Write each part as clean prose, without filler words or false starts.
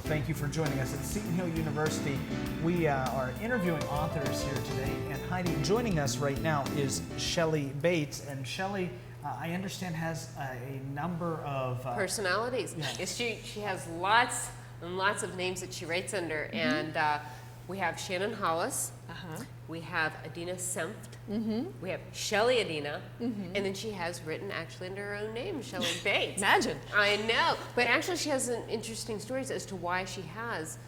Thank you for joining us at Seton Hill University. We are interviewing authors here today, and Heidi, joining us right now is Shelley Bates. And Shelley, I understand, has a number of personalities. Yes. She has lots and lots of names that she writes under, and we have Shannon Hollis, we have Adina Senft, we have Shelley Adina, and then she has written actually under her own name, Shelley Bates. Imagine. I know, but actually she has an interesting stories as to why she has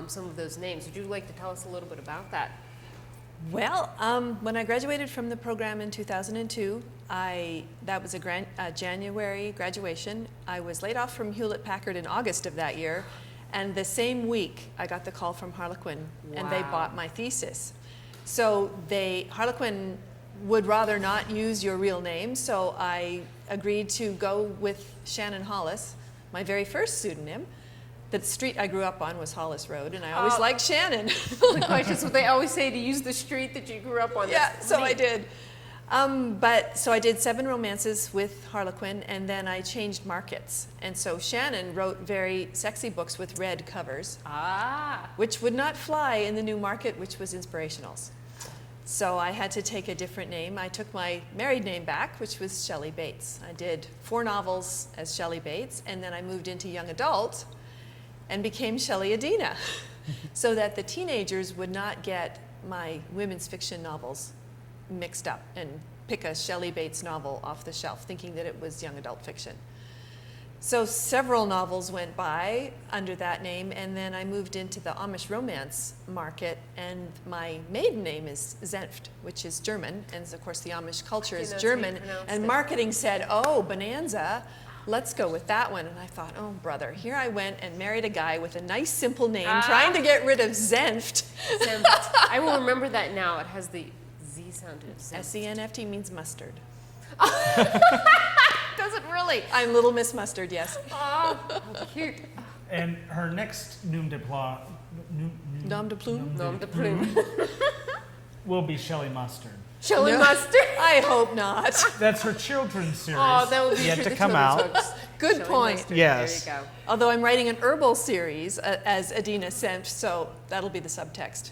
some of those names. Would you like to tell us a little bit about that? Well, when I graduated from the program in 2002, that was a January graduation. I was laid off from Hewlett-Packard in August of that year, and the same week I got the call from Harlequin, and they bought my thesis. So Harlequin would rather not use your real name, so I agreed to go with Shannon Hollis, my very first pseudonym. The street I grew up on was Hollis Road, and I always liked Shannon. The question is what they always say, to use the street that you grew up on. Yeah, so I did. So I did 7 romances with Harlequin, and then I changed markets. And so Shannon wrote very sexy books with red covers, which would not fly in the new market, which was inspirationals. So I had to take a different name. I took my married name back, which was Shelley Bates. I did 4 novels as Shelley Bates, and then I moved into young adult and became Shelley Adina, so that the teenagers would not get my women's fiction novels mixed up and pick a Shelley Bates novel off the shelf thinking that it was young adult fiction. So several novels went by under that name, and then I moved into the Amish romance market, and my maiden name is Senft, which is German, and of course the Amish culture is German, and marketing said, oh, Bonanza, let's go with that one. And I thought, oh brother, here I went and married a guy with a nice simple name, trying to get rid of Senft. I will remember that now. It has the Z sound to it. S-E-N-F-T means mustard. Does it really? I'm Little Miss Mustard, yes. Oh, cute. And her next nom de plume will be Shelley Mustard. Shelley Mustard? I hope not. That's her children's series. Oh, that would be yet to come out. Good Shelley point. Mustard. Yes. There you go. Although I'm writing an herbal series as Adina Senft, so that'll be the subtext.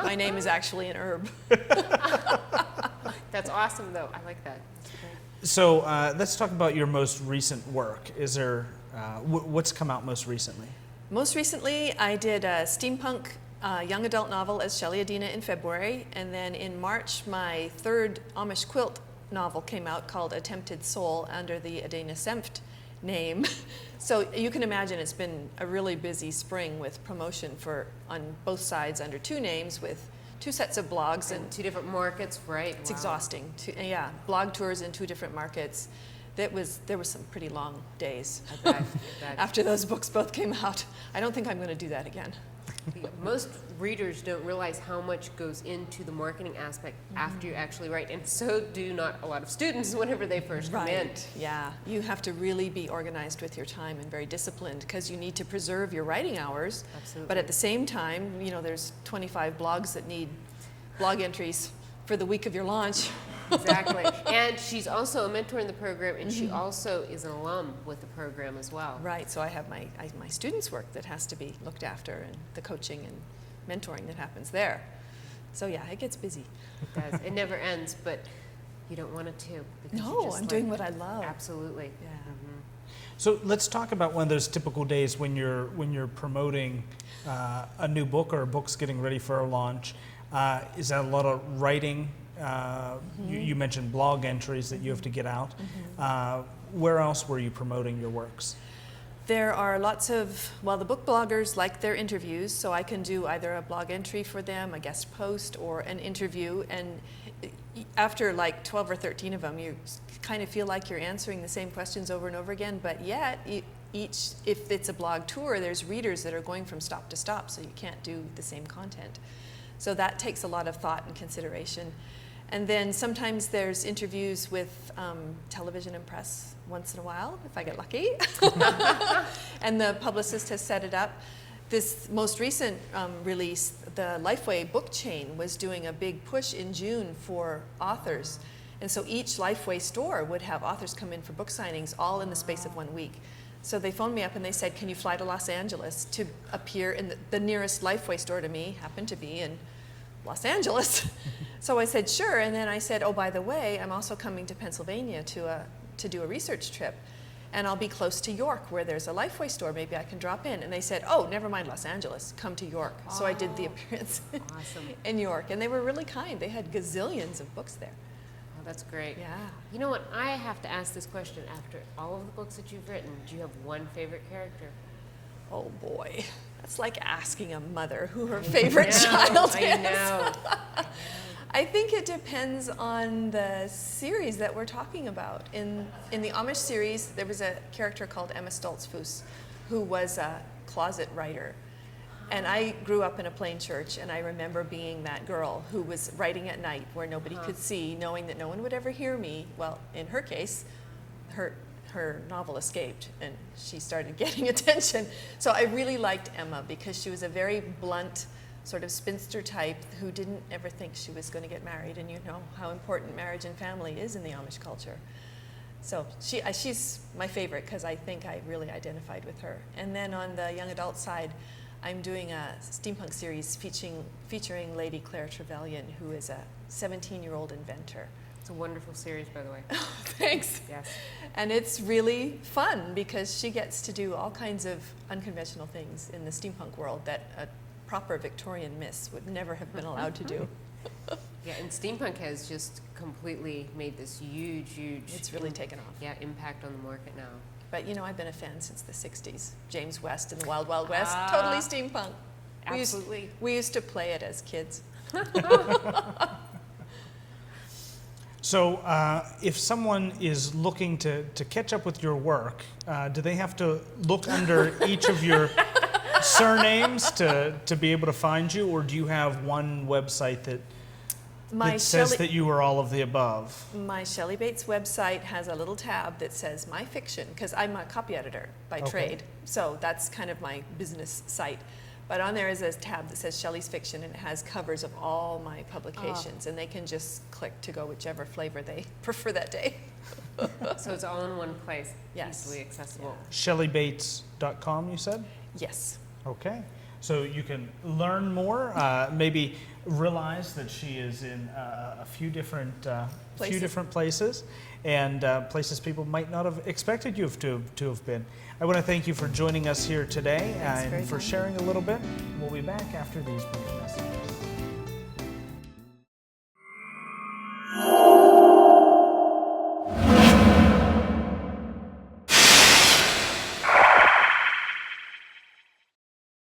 My name is actually an herb. That's awesome, though. I like that. So let's talk about your most recent work. Is there what's come out most recently? Most recently, I did a steampunk young adult novel as Shelley Adina in February, and then in March, my 3rd Amish quilt novel came out called Attempted Soul under the Adina Senft name. So you can imagine it's been a really busy spring with promotion on both sides under 2 names with 2 sets of blogs and 2 different markets, right? It's exhausting. Blog tours in 2 different markets. There was some pretty long days after those books both came out. I don't think I'm going to do that again. Most readers don't realize how much goes into the marketing aspect after you actually write, and so do not a lot of students whenever they first come in. Yeah, you have to really be organized with your time and very disciplined, because you need to preserve your writing hours. Absolutely. But at the same time, there's 25 blogs that need blog entries for the week of your launch. Exactly. And she's also a mentor in the program, and she also is an alum with the program as well. Right, so I have my students' work that has to be looked after, and the coaching and mentoring that happens there. So yeah, it gets busy. It does. It never ends, but you don't want it to. No, I'm doing what I love. Absolutely. Yeah. So let's talk about one of those typical days when you're promoting a new book or a book's getting ready for a launch. Is that a lot of writing? You mentioned blog entries that you have to get out. Where else were you promoting your works? There are lots of, the book bloggers like their interviews, so I can do either a blog entry for them, a guest post, or an interview. And after like 12 or 13 of them, you kind of feel like you're answering the same questions over and over again, but yet if it's a blog tour, there's readers that are going from stop to stop, so you can't do the same content. So that takes a lot of thought and consideration. And then sometimes there's interviews with television and press once in a while, if I get lucky. And the publicist has set it up. This most recent release, the Lifeway book chain was doing a big push in June for authors. And so each Lifeway store would have authors come in for book signings all in the space of 1 week. So they phoned me up and they said, can you fly to Los Angeles to appear in the nearest Lifeway store to me happened to be in Los Angeles. So I said, sure. And then I said, oh, by the way, I'm also coming to Pennsylvania to do a research trip. And I'll be close to York where there's a Lifeway store. Maybe I can drop in. And they said, oh, never mind Los Angeles. Come to York. So I did the appearance Awesome. in York. And they were really kind. They had gazillions of books there. Oh, that's great. Yeah. You know what? I have to ask this question after all of the books that you've written. Do you have one favorite character? Oh, boy. That's like asking a mother who her favorite child is. I know. I think it depends on the series that we're talking about. In the Amish series, there was a character called Emma Stoltzfus, who was a closet writer. And I grew up in a plain church, and I remember being that girl who was writing at night where nobody could see, knowing that no one would ever hear me. Well, in her case, her novel escaped, and she started getting attention. So I really liked Emma because she was a very blunt, sort of spinster type who didn't ever think she was going to get married, and you know how important marriage and family is in the Amish culture. So she's my favorite because I think I really identified with her. And then on the young adult side, I'm doing a steampunk series featuring Lady Claire Trevelyan, who is a 17-year-old inventor. It's a wonderful series, by the way. Thanks. Yes. And it's really fun because she gets to do all kinds of unconventional things in the steampunk world that a proper Victorian miss would never have been allowed to do. Yeah, and steampunk has just completely made this huge It's really taken off. Yeah, impact on the market now. But you know, I've been a fan since the 60s. James West and the Wild Wild West, totally steampunk. Absolutely. We used to play it as kids. So if someone is looking to catch up with your work, do they have to look under each of your surnames to be able to find you, or do you have one website that says that you are all of the above? My Shelley Bates website has a little tab that says My Fiction, because I'm a copy editor by trade, so that's kind of my business site. But on there is a tab that says Shelley's Fiction, and it has covers of all my publications, and they can just click to go whichever flavor they prefer that day. So it's all in one place, Yes. easily accessible. ShelleyBates.com, you said? Yes. Okay. So you can learn more, maybe realize that she is in a few different places, and places people might not have expected you to have been. I want to thank you for joining us here today and for sharing a little bit. We'll be back after these brief messages.